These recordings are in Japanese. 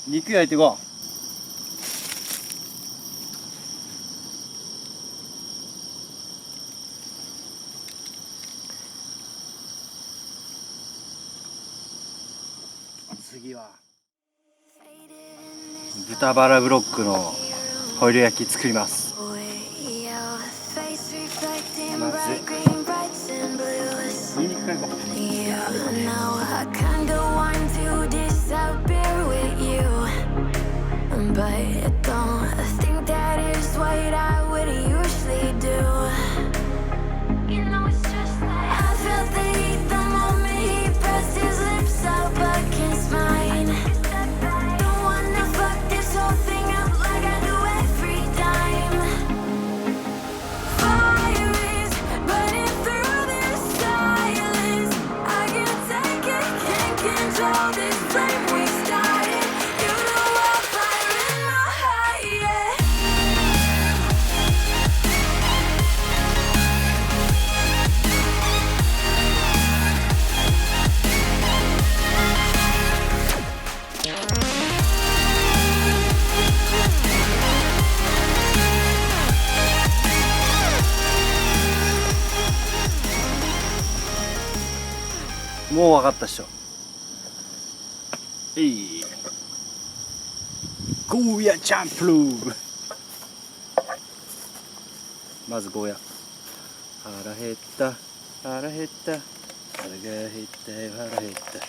肉焼いていこう。次は豚バラブロックのホイル焼き作ります。まずニンニクからいこう。もう分かったっしょ。ゴーヤチャンプルー。まずゴーヤ。腹減った腹減った腹が減ったよ腹減った。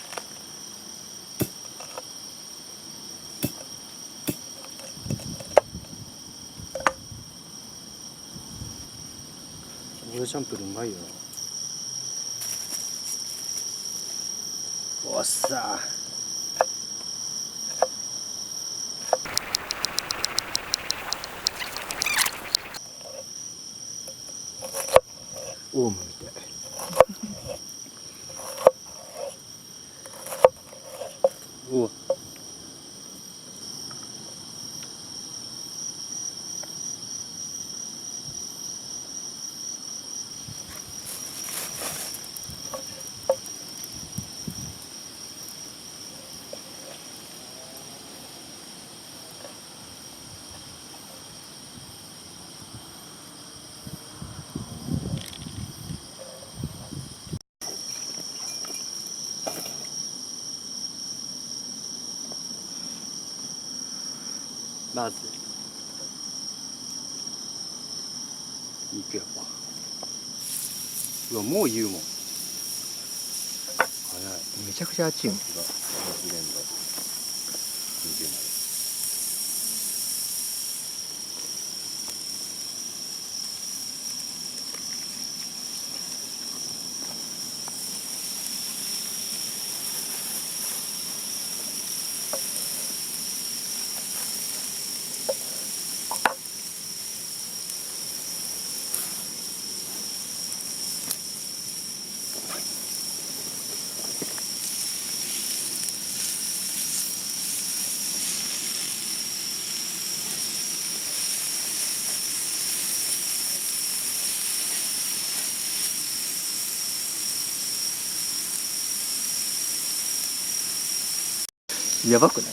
ゴーヤチャンプルーうまいよな。おっさオウムみたい。おまず肉やっぱ。うわもう言うもん。早い。めちゃくちゃ熱いよ。入れんだ。20枚。やばくない？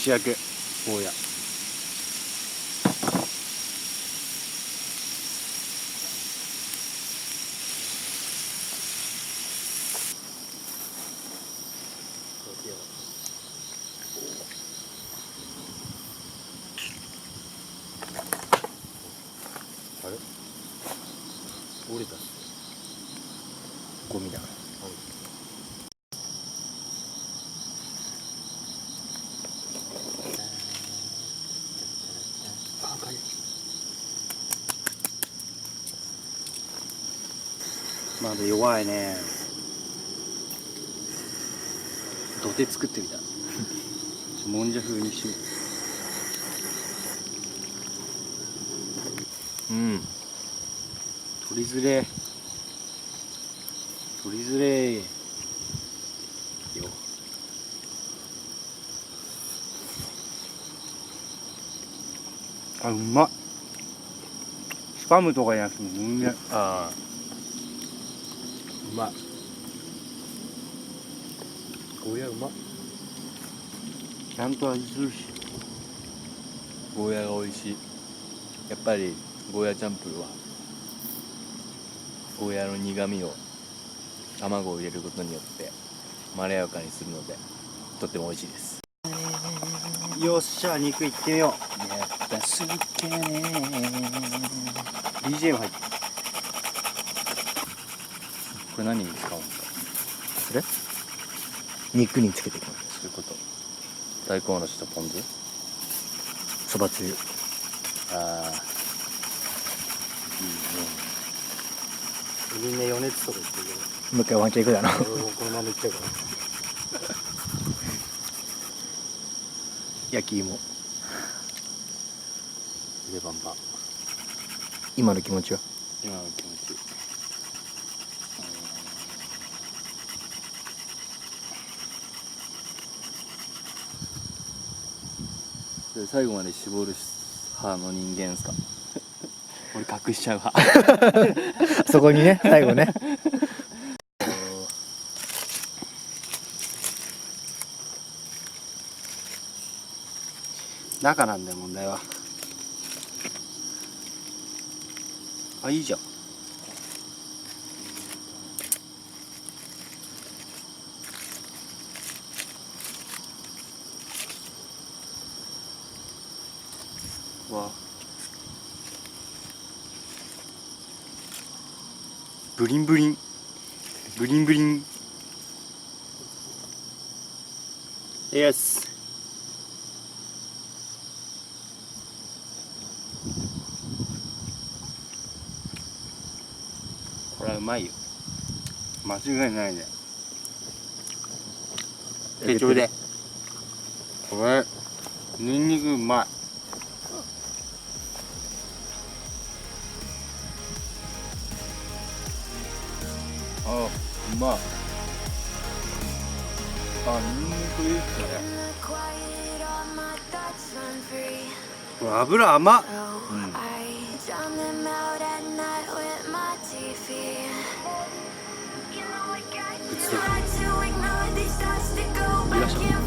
主役ゴーヤ。あれ折れたっす。ゴミだ。まだ弱いね。土手作ってみた。もんじゃ風にしてみる。うん。取りづれ。取りづれよ。あ、うまい。スパバムとかじゃなくて全然。ああ、うまい。ゴーヤうまい。ちゃんと味するし。ゴーヤが美味しい。やっぱりゴーヤチャンプルはゴーヤの苦みを卵を入れることによってまろやかにするのでとっても美味しいです。よっしゃ、肉いってみよやっぱすげねう。BGM 入って。これ何に使うんですか？それ肉につけていきます。そういうこと。大根おろしとポン酢。そばつゆ。ああ、いいね。みんな余熱とか言ってるもう一回ワンチャンいくだろ。けど、俺もこのままいっちゃうから。焼き芋。レバンバ。今の気持ちは。今の気持ち。で最後まで絞る派の人間ですか？俺隠しちゃう派。そこにね、最後ね。中なんだよ、問題は。あ、いいじゃん。わ、ブリンブリンブリンブリン。イエス。これはうまいよ、間違いないね。手帳でこれニンニクうまい。あ、うまい。あ、ニンニクいいっすね。これ油甘っ。いらっしゃい。